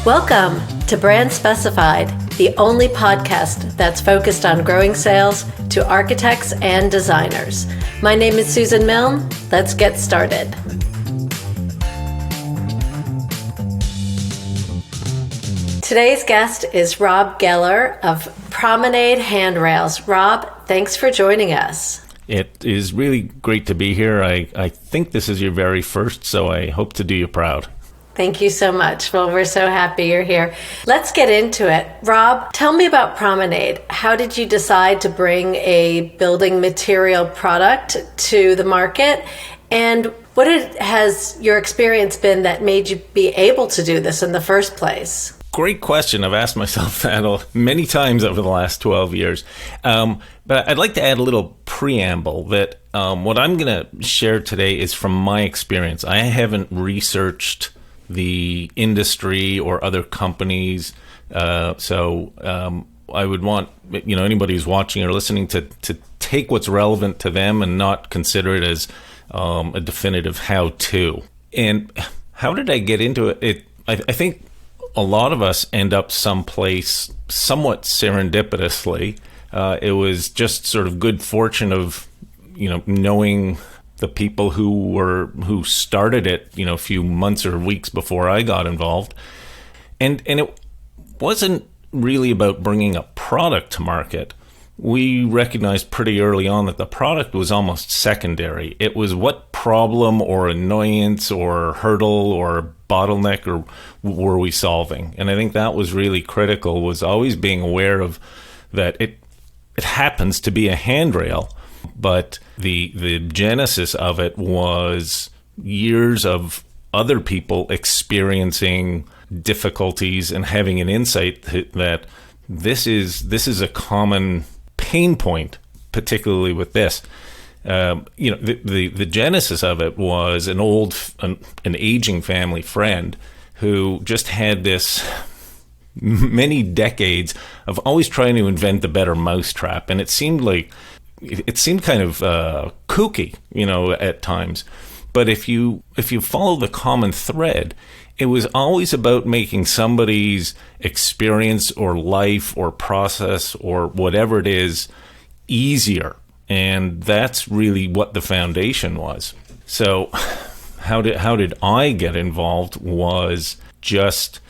Welcome to Brand Specified, the only podcast that's focused on growing sales to architects and designers. My name is Susan Milne. Let's get started. Today's guest is Rob Geller of Promenaid Handrails. Rob, thanks for joining us. It is really great to be here. I think this is your very first, so I hope to do you proud. Thank you so much. Well, we're so happy you're here. Let's get into it. Rob, tell me about Promenaid. How did you decide to bring a building material product to the market? And what has your experience been that made you be able to do this in the first place? Great question. I've asked myself that many times over the last 12 years. But I'd like to add a little preamble that what I'm going to share today is from my experience. I haven't researched the industry or other companies. So I would want anybody who's watching or listening to take what's relevant to them and not consider it as a definitive how-to. And how did I get into it? I think a lot of us end up someplace somewhat serendipitously. It was just sort of good fortune of knowing the people who started it, a few months or weeks before I got involved. And it wasn't really about bringing a product to market. We recognized pretty early on that the product was almost secondary. It was what problem or annoyance or hurdle or bottleneck or were we solving? And I think that was really critical, was always being aware of that it happens to be a handrail. But the genesis of it was years of other people experiencing difficulties and having an insight that this is a common pain point, particularly with this. The genesis of it was an aging family friend who just had this many decades of always trying to invent the better mousetrap, and it seemed kind of kooky, at times. But if you follow the common thread, it was always about making somebody's experience or life or process or whatever it is easier. And that's really what the foundation was. So how did I get involved was just,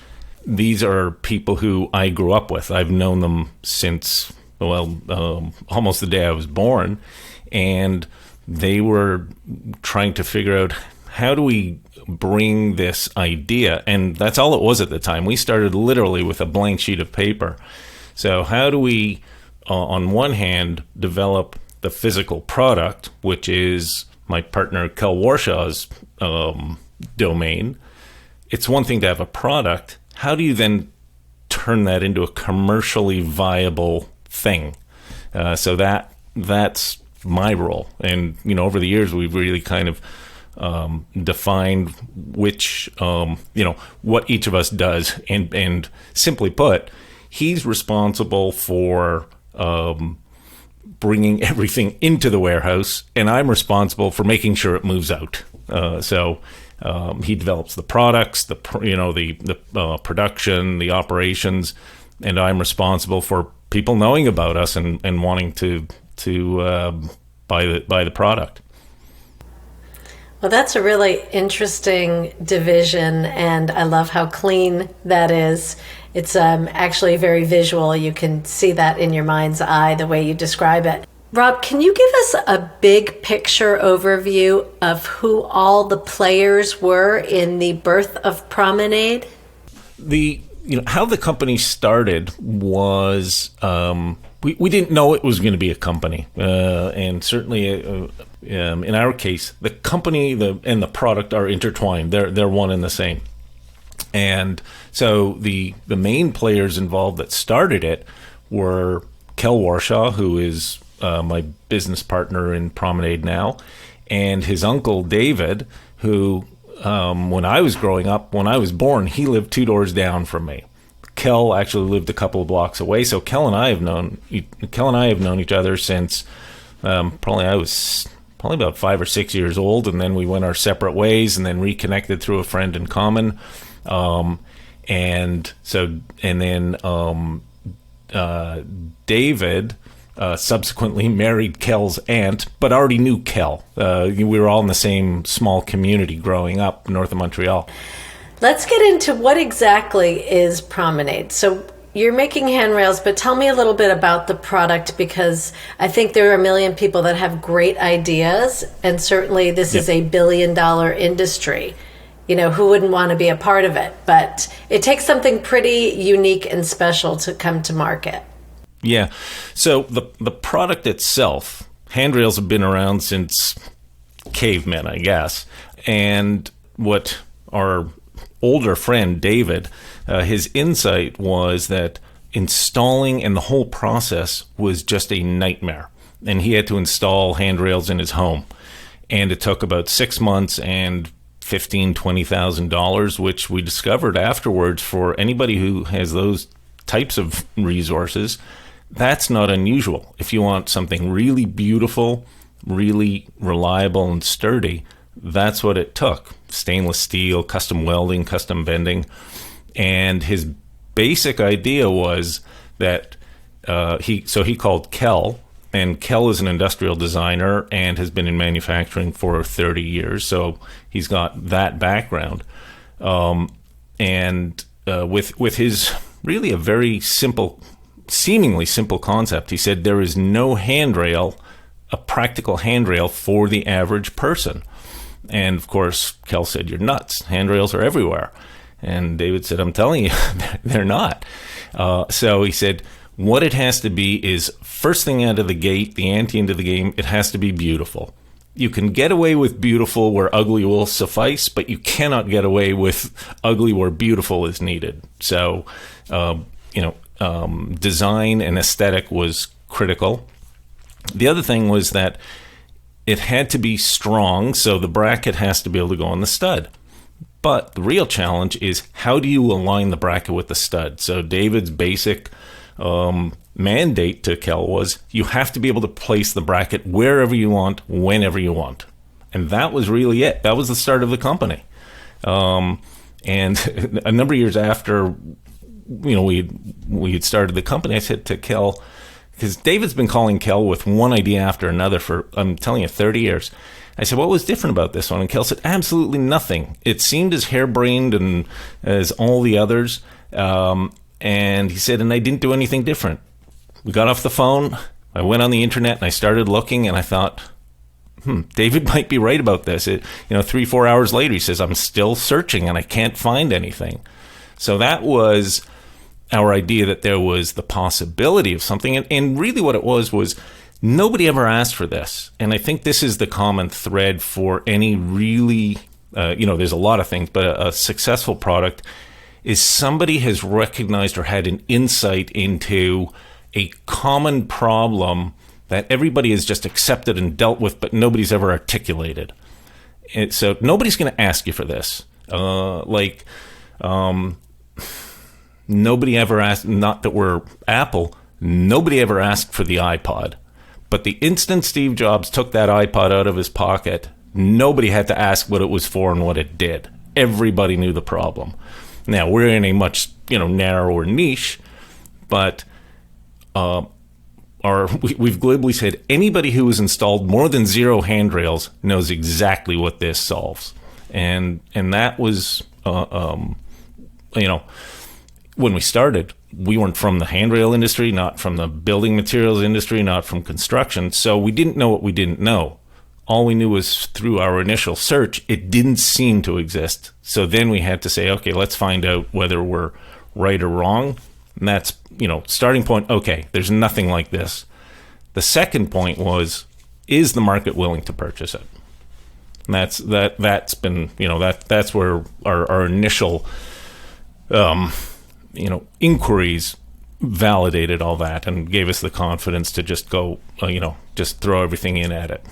these are people who I grew up with. I've known them since almost the day I was born, and they were trying to figure out, how do we bring this idea? And that's all it was at the time. We started literally with a blank sheet of paper. So how do we, on one hand, develop the physical product, which is my partner Kel Warshaw's domain? It's one thing to have a product. How do you then turn that into a commercially viable thing? So that's my role. And over the years we've really kind of defined which what each of us does, and simply put, he's responsible for bringing everything into the warehouse, and I'm responsible for making sure it moves out. So he develops the products, the production, the operations, and I'm responsible for people knowing about us and wanting to buy the product. Well, that's a really interesting division, and I love how clean that is. It's actually very visual. You can see that in your mind's eye, the way you describe it. Rob, can you give us a big picture overview of who all the players were in the birth of Promenaid? How the company started was, we didn't know it was going to be a company, and certainly in our case, the company and the product are intertwined. They're one and the same. And so the main players involved that started it were Kel Warshaw, who is my business partner in Promenaid now, and his uncle David, who when I was growing up, when I was born, he lived 2 doors down from me. Kel actually lived a couple of blocks away, so Kel and I have known each other since probably I was about 5 or 6 years old, and then we went our separate ways, and then reconnected through a friend in common. And then David subsequently married Kel's aunt, but already knew Kel. We were all in the same small community growing up north of Montreal. Let's get into what exactly is Promenaid. So you're making handrails, but tell me a little bit about the product, because I think there are a million people that have great ideas, and certainly this is a $1 billion industry. You know, who wouldn't want to be a part of it? But it takes something pretty unique and special to come to market. Yeah. So the product itself, handrails have been around since cavemen, I guess. And what our older friend David, his insight was that installing and the whole process was just a nightmare. And he had to install handrails in his home. And it took about 6 months and $20,000, which we discovered afterwards for anybody who has those types of resources. That's not unusual. If you want something really beautiful, really reliable and sturdy, that's what it took. Stainless steel, custom welding, custom bending. And his basic idea was that he called Kel, and Kel is an industrial designer and has been in manufacturing for 30 years, so he's got that background. And with his really a very simple, seemingly simple concept, he said there is no handrail, a practical handrail for the average person. And of course, Kel said, "You're nuts. Handrails are everywhere." And David said, "I'm telling you, they're not." So he said, what it has to be is, first thing out of the gate, the ante into the game, it has to be beautiful. You can get away with beautiful where ugly will suffice, but you cannot get away with ugly where beautiful is needed. So, design and aesthetic was critical. The other thing was that it had to be strong, so the bracket has to be able to go on the stud. But the real challenge is, how do you align the bracket with the stud? So David's basic mandate to Kel was, you have to be able to place the bracket wherever you want, whenever you want. And that was really it. That was the start of the company. And a number of years after, we had started the company, I said to Kel, because David's been calling Kel with one idea after another for, I'm telling you, 30 years. I said, what was different about this one? And Kel said, absolutely nothing. It seemed as harebrained and as all the others. And he said, and I didn't do anything different. We got off the phone. I went on the internet and I started looking, and I thought, David might be right about this. 3-4 hours later, he says, I'm still searching and I can't find anything. So that was our idea, that there was the possibility of something. And really what it was nobody ever asked for this. And I think this is the common thread for any really, there's a lot of things, but a successful product is somebody has recognized or had an insight into a common problem that everybody has just accepted and dealt with, but nobody's ever articulated. And so nobody's going to ask you for this. Nobody ever asked, not that we're Apple, nobody ever asked for the iPod. But the instant Steve Jobs took that iPod out of his pocket, nobody had to ask what it was for and what it did. Everybody knew the problem. Now, we're in a much, narrower niche, but we've glibly said anybody who has installed more than 0 handrails knows exactly what this solves. And that was, when we started, we weren't from the handrail industry, not from the building materials industry, not from construction. So we didn't know what we didn't know. All we knew was through our initial search, it didn't seem to exist. So then we had to say, okay, let's find out whether we're right or wrong. And that's, starting point, okay, there's nothing like this. The second point was, is the market willing to purchase it? And that's been, that's where our initial inquiries validated all that and gave us the confidence to just go, just throw everything in at it.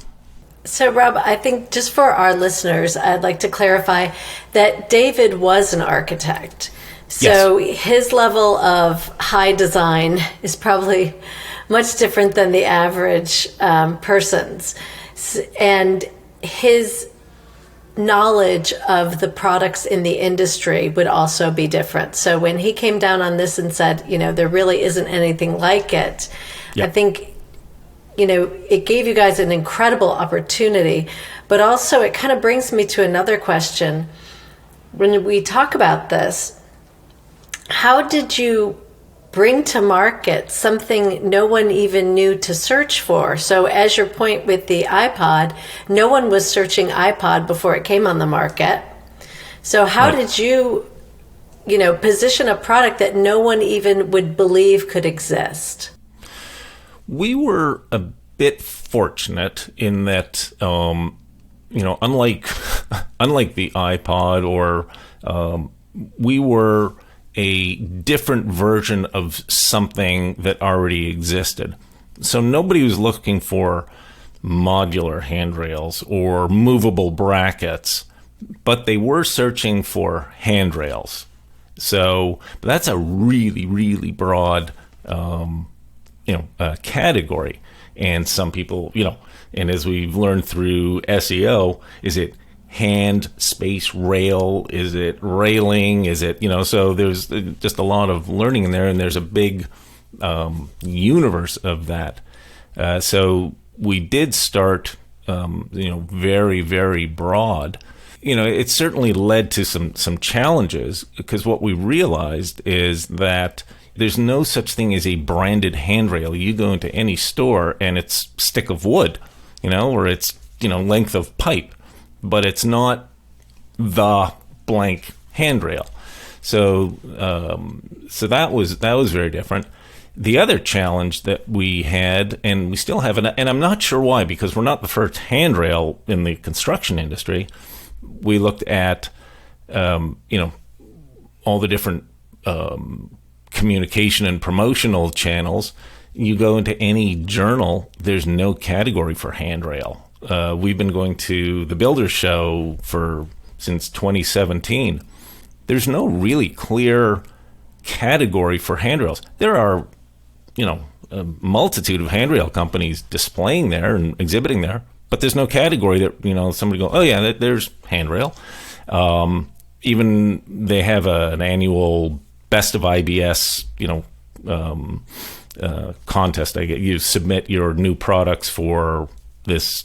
So, Rob, I think just for our listeners, I'd like to clarify that David was an architect. So yes. His level of high design is probably much different than the average person's. And his knowledge of the products in the industry would also be different. So when he came down on this and said, there really isn't anything like it, Yep. I think, it gave you guys an incredible opportunity, but also it kind of brings me to another question. When we talk about this, how did you bring to market something no one even knew to search for? So as your point with the iPod, no one was searching iPod before it came on the market. So how did you, position a product that no one even would believe could exist? We were a bit fortunate in that, unlike the iPod, or we were a different version of something that already existed. So nobody was looking for modular handrails or movable brackets, but they were searching for handrails. So that's a really, really broad category. And some people, and as we've learned through SEO, is it hand space rail? Is it railing? Is it, so there's just a lot of learning in there, and there's a big universe of that. So we did start, very, very broad. It certainly led to some challenges, because what we realized is that there's no such thing as a branded handrail. You go into any store and it's stick of wood, or it's, length of pipe, but it's not the blank handrail. So that was very different. The other challenge that we had, and we still have, and I'm not sure why, because we're not the first handrail in the construction industry. We looked at, all the different communication and promotional channels. You go into any journal, there's no category for handrail. We've been going to the Builders Show since 2017. There's no really clear category for handrails. There are, a multitude of handrail companies displaying there and exhibiting there, but there's no category that, somebody go, oh yeah, there's handrail. Even they have an annual Best of IBS, contest. You submit your new products for this,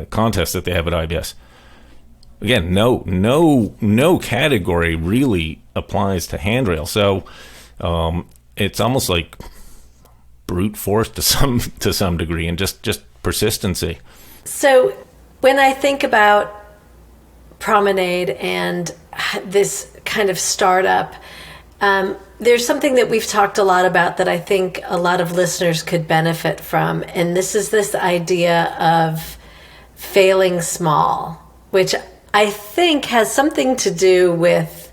contest that they have at IBS. Again, no category really applies to handrail. So it's almost like brute force to some degree, and just persistency. So when I think about Promenaid and this kind of startup, there's something that we've talked a lot about that I think a lot of listeners could benefit from, and this is this idea of failing small, which I think has something to do with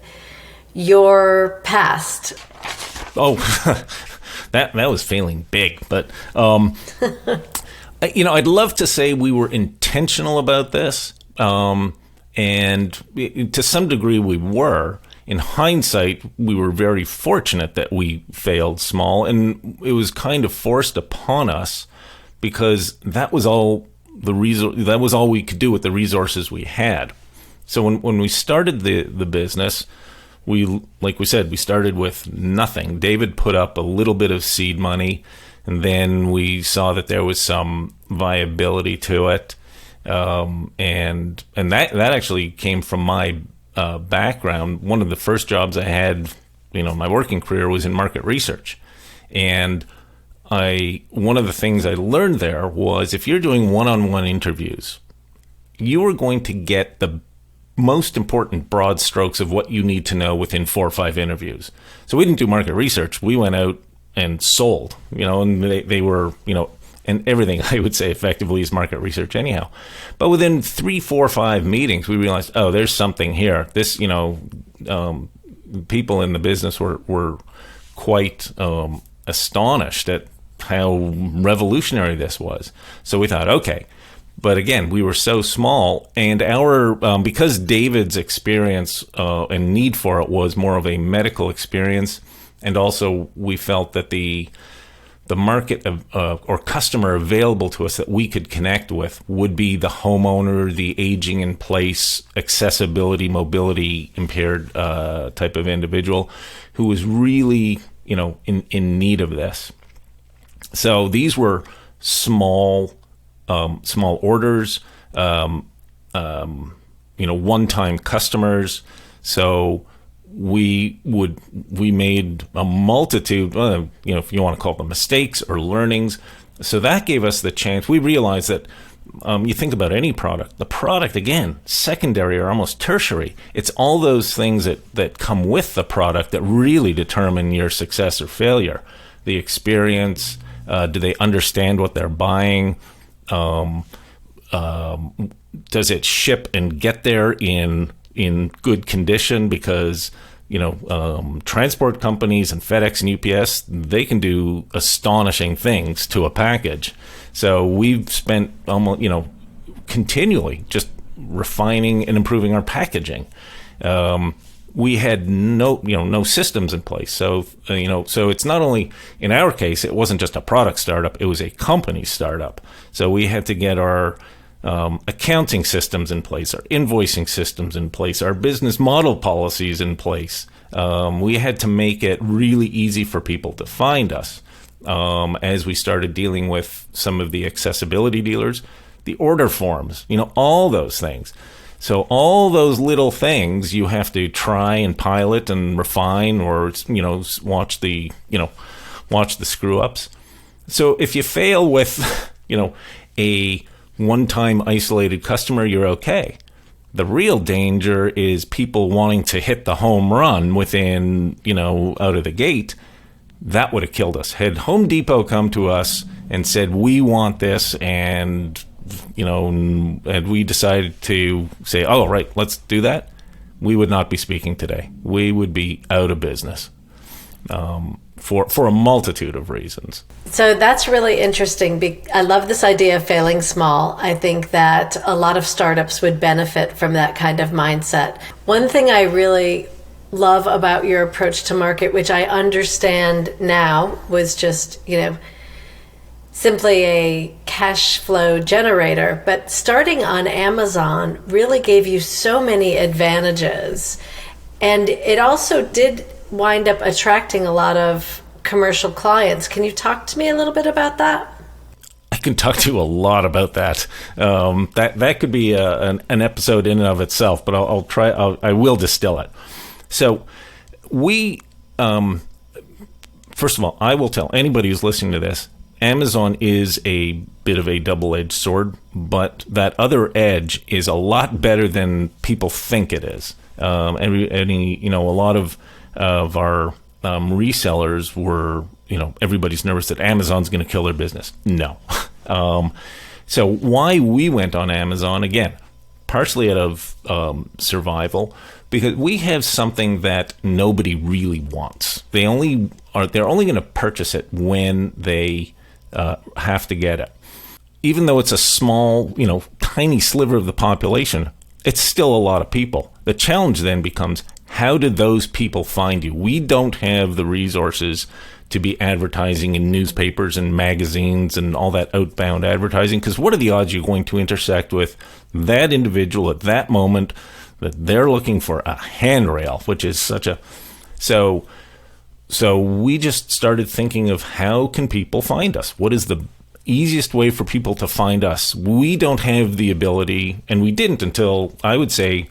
your past. Oh, that was failing big, but I'd love to say we were intentional about this, and to some degree we were. In hindsight, we were very fortunate that we failed small, and it was kind of forced upon us because that was all we could do with the resources we had. So when we started the business, like we said, we started with nothing. David put up a little bit of seed money, and then we saw that there was some viability to it, and that actually came from my background. One of the first jobs I had, my working career, was in market research. And one of the things I learned there was if you're doing one-on-one interviews, you are going to get the most important broad strokes of what you need to know within 4 or 5 interviews. So we didn't do market research. We went out and sold, and they were, and everything I would say effectively is market research anyhow. But within 3, 4, 5 meetings, we realized, oh, there's something here. This, people in the business were quite astonished at how revolutionary this was. So we thought, okay. But again, we were so small, and because David's experience and need for it was more of a medical experience, and also we felt that the the market of, or customer available to us that we could connect with would be the homeowner, the aging in place, accessibility, mobility impaired type of individual who was really, in need of this. So these were small orders, one-time customers. So we made a multitude, if you want to call them mistakes or learnings. So that gave us the chance. We realized that you think about any product, the product, again, secondary or almost tertiary. It's all those things that come with the product that really determine your success or failure. The experience, do they understand what they're buying? Does it ship and get there in good condition? Because transport companies and FedEx and UPS, they can do astonishing things to a package. So we've spent almost continually just refining and improving our packaging. We had no systems in place. So so it's not only, in our case, it wasn't just a product startup, it was a company startup. So we had to get our accounting systems in place, our invoicing systems in place, our business model policies in place. We had to make it really easy for people to find us. As we started dealing with some of the accessibility dealers, the order forms, all those things. So all those little things you have to try and pilot and refine, or watch the screw ups. So if you fail with a one-time isolated customer, you're okay. The real danger is people wanting to hit the home run within, out of the gate. That would have killed us. Had Home Depot come to us and said, we want this, and we decided to say, oh, right, let's do that, we would not be speaking today. We would be out of business for a multitude of reasons. So that's really interesting. I love this idea of failing small. I think that a lot of startups would benefit from that kind of mindset. One thing I really love about your approach to market, which I understand now was just, simply a cash flow generator, but starting on Amazon really gave you so many advantages. And it also did wind up attracting a lot of commercial clients. Can you talk to me a little bit about that? I can talk to you a lot about that. That could be an episode in and of itself, but I'll try. I will distill it. So we, first of all, I will tell anybody who's listening to this, Amazon is a bit of a double-edged sword, but that other edge is a lot better than people think it is. A lot of our resellers were, everybody's nervous that Amazon's going to kill their business. No. So why we went on Amazon, again, partially out of survival, because we have something that nobody really wants. They're only going to purchase it when they have to get it. Even though it's a small, tiny sliver of the population, it's still a lot of people. The challenge then becomes, how did those people find you? We don't have the resources to be advertising in newspapers and magazines and all that outbound advertising, because what are the odds you're going to intersect with that individual at that moment that they're looking for a handrail, which is such a... So we just started thinking of, how can people find us? What is the easiest way for people to find us? We don't have the ability, and we didn't until, I would say,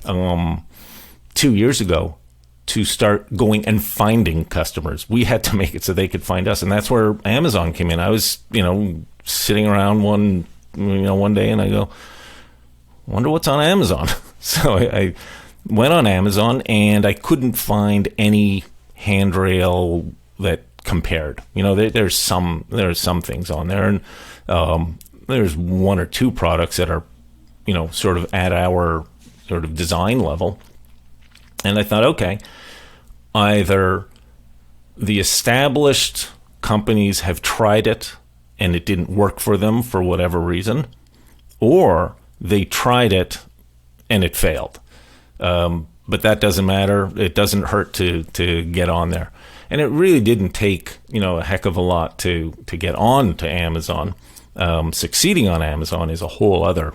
2 years ago, to start going and finding customers. We had to make it so they could find us, and that's where Amazon came in. I was, sitting around one day, and I go, wonder what's on Amazon. So I went on Amazon, and I couldn't find any handrail that compared. There's some things on there, and there's one or two products that are, sort of at our sort of design level. And I thought, okay, either the established companies have tried it and it didn't work for them for whatever reason, or they tried it and it failed. But that doesn't matter. It doesn't hurt to get on there. And it really didn't take, a heck of a lot to get on to Amazon. Succeeding on Amazon is a whole other,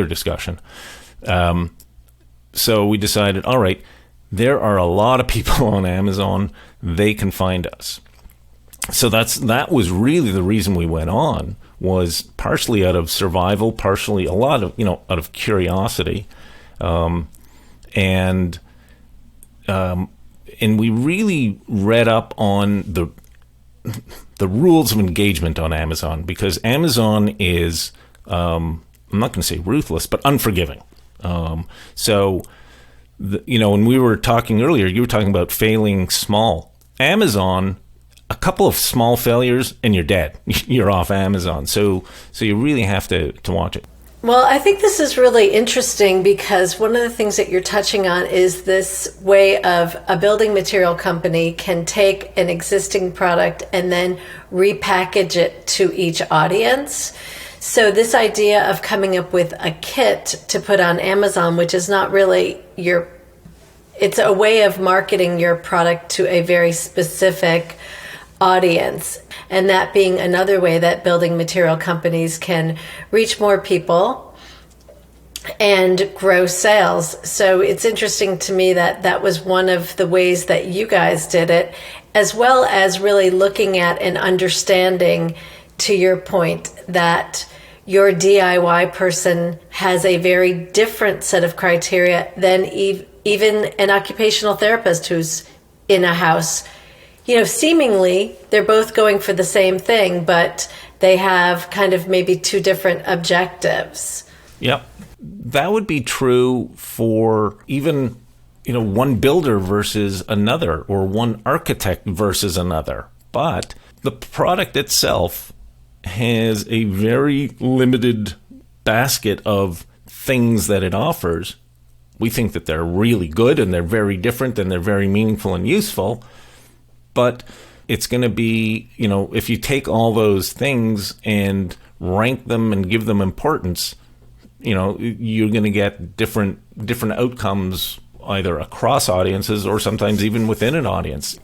discussion. So we decided, all right, there are a lot of people on Amazon. They can find us. So that was really the reason we went on, was partially out of survival, partially a lot of, out of curiosity. And we really read up on the rules of engagement on Amazon, because Amazon is, I'm not going to say ruthless, but unforgiving. So, when we were talking earlier, you were talking about failing small. Amazon, a couple of small failures and you're dead. You're off Amazon. So you really have to watch it. Well, I think this is really interesting, because one of the things that you're touching on is this way of a building material company can take an existing product and then repackage it to each audience. So this idea of coming up with a kit to put on Amazon, which is not really it's a way of marketing your product to a very specific audience. And that being another way that building material companies can reach more people and grow sales. So it's interesting to me that that was one of the ways that you guys did it, as well as really looking at and understanding, to your point, that your DIY person has a very different set of criteria than even an occupational therapist who's in a house. Seemingly they're both going for the same thing, but they have kind of maybe two different objectives. Yep. That would be true for even, one builder versus another, or one architect versus another. But the product itself has a very limited basket of things that it offers. We think that they're really good and they're very different and they're very meaningful and useful. But it's going to be, if you take all those things and rank them and give them importance, you're going to get different outcomes, either across audiences or sometimes even within an audience.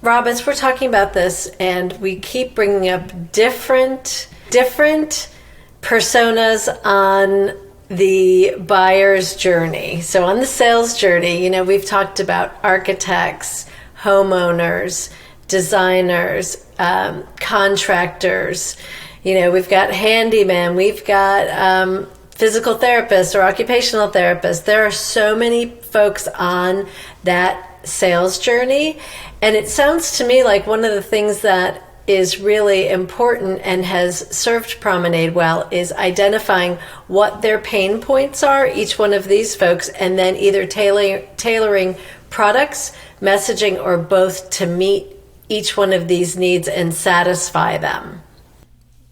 Rob, as we're talking about this, and we keep bringing up different personas on the buyer's journey. So on the sales journey, we've talked about architects, homeowners, designers, contractors. We've got handyman, we've got physical therapists or occupational therapists. There are so many folks on that sales journey. And it sounds to me like one of the things that is really important and has served Promenaid well is identifying what their pain points are, each one of these folks, and then either tailoring products, messaging, or both to meet each one of these needs and satisfy them.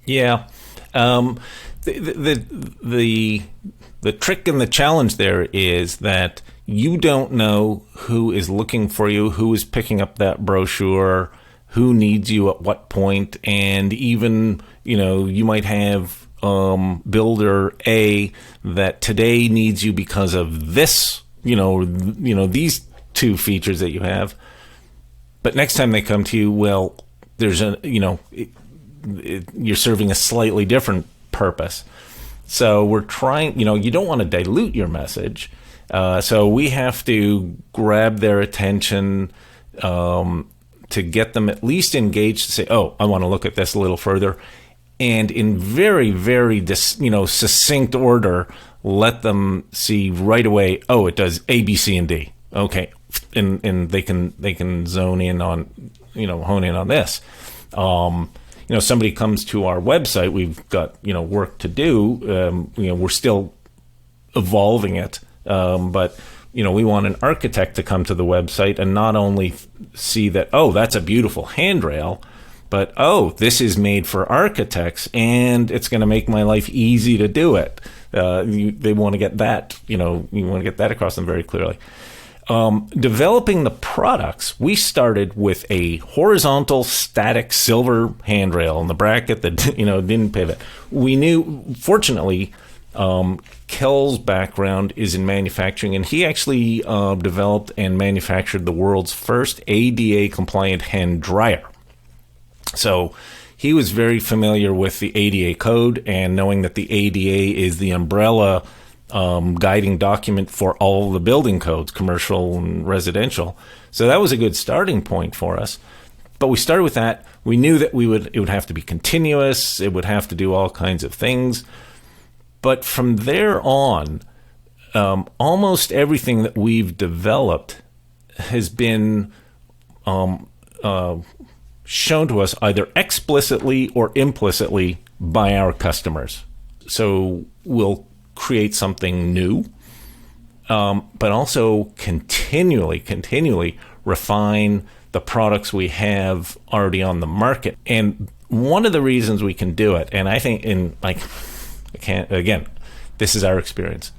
Yeah. The trick and the challenge there is that you don't know who is looking for you, who is picking up that brochure, who needs you at what point, and even, you might have builder A that today needs you because of this, these two features that you have. But next time they come to you, well, there's you're serving a slightly different purpose. So we're trying, you don't want to dilute your message. So we have to grab their attention to get them at least engaged to say, oh, I want to look at this a little further. And in very, very, succinct order, let them see right away, oh, it does A, B, C, and D. Okay. And they can zone in on, hone in on this. Somebody comes to our website, we've got, work to do. We're still evolving it. But, we want an architect to come to the website and not only see that, oh, that's a beautiful handrail, but, oh, this is made for architects and it's going to make my life easy to do it. They want to get that, you want to get that across them very clearly. Developing the products, we started with a horizontal static silver handrail and the bracket that, didn't pivot. We knew, fortunately, Kel's background is in manufacturing, and he actually developed and manufactured the world's first ADA-compliant hand dryer. So he was very familiar with the ADA code, and knowing that the ADA is the umbrella guiding document for all the building codes, commercial and residential. So that was a good starting point for us. But we started with that. We knew that it would have to be continuous. It would have to do all kinds of things. But from there on, almost everything that we've developed has been shown to us either explicitly or implicitly by our customers. So we'll create something new, but also continually refine the products we have already on the market. And one of the reasons we can do it, and I think this is our experience.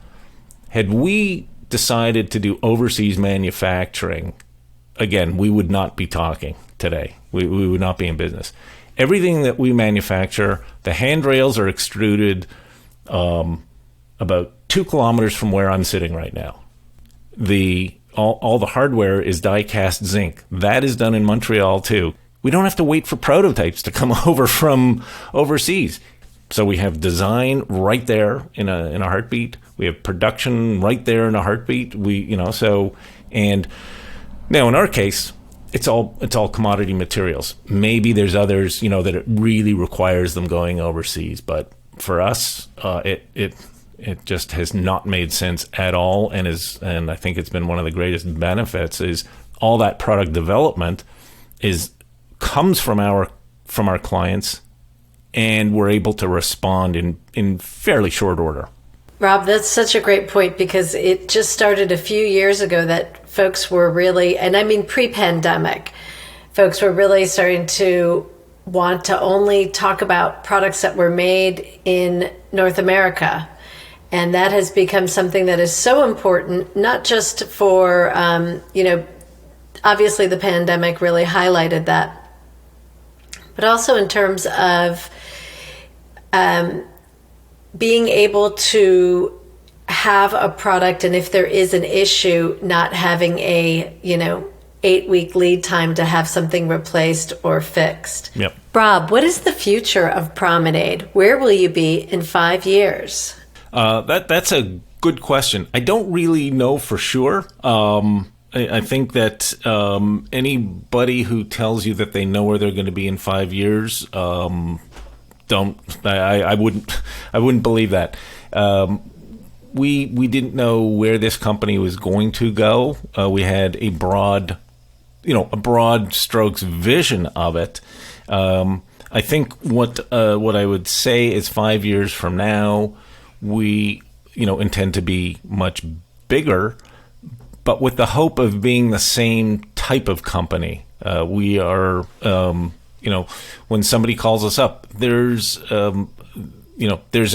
Had we decided to do overseas manufacturing, again, we would not be talking today. We would not be in business. Everything that we manufacture, the handrails are extruded about 2 kilometers from where I'm sitting right now. All the hardware is die-cast zinc. That is done in Montreal too. We don't have to wait for prototypes to come over from overseas. So we have design right there in a heartbeat. We have production right there in a heartbeat. And now in our case, it's all commodity materials. Maybe there's others, that it really requires them going overseas, but for us, it just has not made sense at all, and I think it's been one of the greatest benefits is all that product development comes from our clients, and we're able to respond in fairly short order. Rob, that's such a great point, because it just started a few years ago that folks were really, and I mean pre-pandemic, folks were really starting to want to only talk about products that were made in North America. And that has become something that is so important, not just for, obviously the pandemic really highlighted that, but also in terms of being able to have a product, and if there is an issue, not having a 8-week lead time to have something replaced or fixed. Yep. Rob, what is the future of Promenaid? Where will you be in 5 years? That's a good question. I don't really know for sure. I think that anybody who tells you that they know where they're going to be in 5 years, I wouldn't believe that. We didn't know where this company was going to go. We had a broad strokes vision of it. I think what I would say is 5 years from now, we intend to be much bigger, but with the hope of being the same type of company. We are, when somebody calls us up, there's an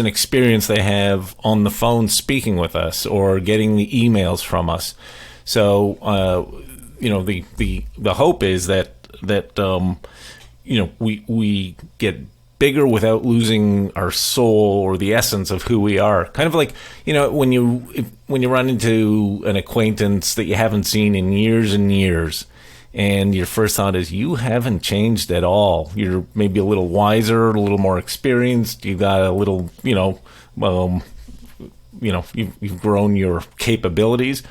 experience they have on the phone speaking with us or getting the emails from us. So, the hope is that we get bigger without losing our soul or the essence of who we are. Kind of like, when you run into an acquaintance that you haven't seen in years and years, and your first thought is, you haven't changed at all. You're maybe a little wiser, a little more experienced. You've got a little, you've grown your capabilities,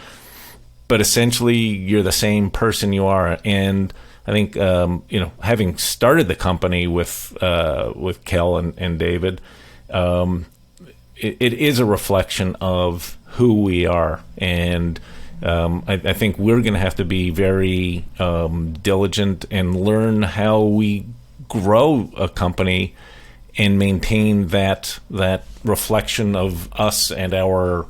but essentially you're the same person you are. And I think, having started the company with Kel and David, it is a reflection of who we are. And I think we're going to have to be very diligent and learn how we grow a company and maintain that reflection of us and our,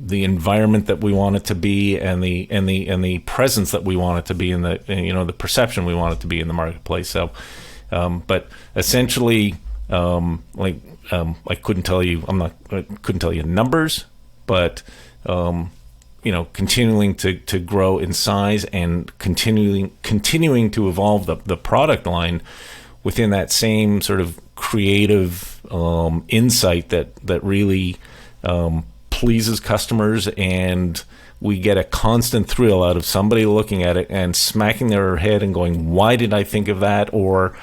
the environment that we want it to be, and the presence that we want it to be in the perception we want it to be in the marketplace. So, but essentially, I couldn't tell you numbers, but continuing to grow in size and continuing to evolve the product line within that same sort of creative insight that really pleases customers, and we get a constant thrill out of somebody looking at it and smacking their head and going, "Why did I think of that?" Or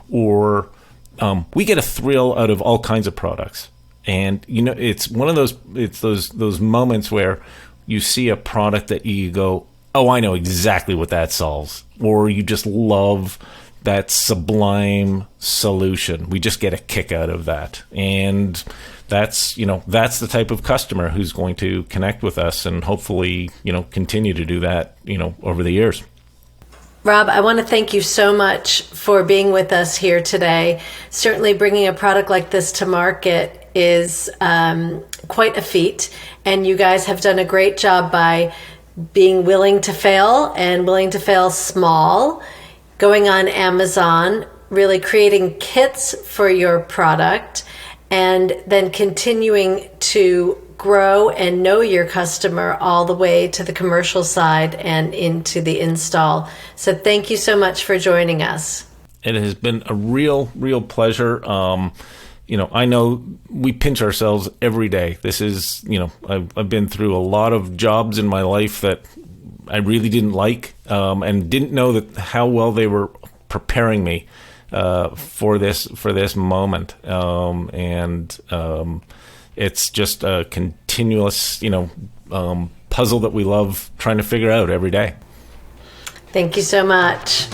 we get a thrill out of all kinds of products. And it's one of those moments where you see a product that you go, "Oh, I know exactly what that solves," or you just love that sublime solution. We just get a kick out of that. And that's the type of customer who's going to connect with us, and hopefully, continue to do that, over the years. Rob, I want to thank you so much for being with us here today. Certainly bringing a product like this to market is quite a feat, and you guys have done a great job by being willing to fail and willing to fail small, going on Amazon, really creating kits for your product, and then continuing to grow and know your customer all the way to the commercial side and into the install. So thank you so much for joining us. It has been a real pleasure. I know we pinch ourselves every day. This is, I've been through a lot of jobs in my life that I really didn't like, and didn't know that how well they were preparing me for this moment. It's just a continuous, puzzle that we love trying to figure out every day. Thank you so much.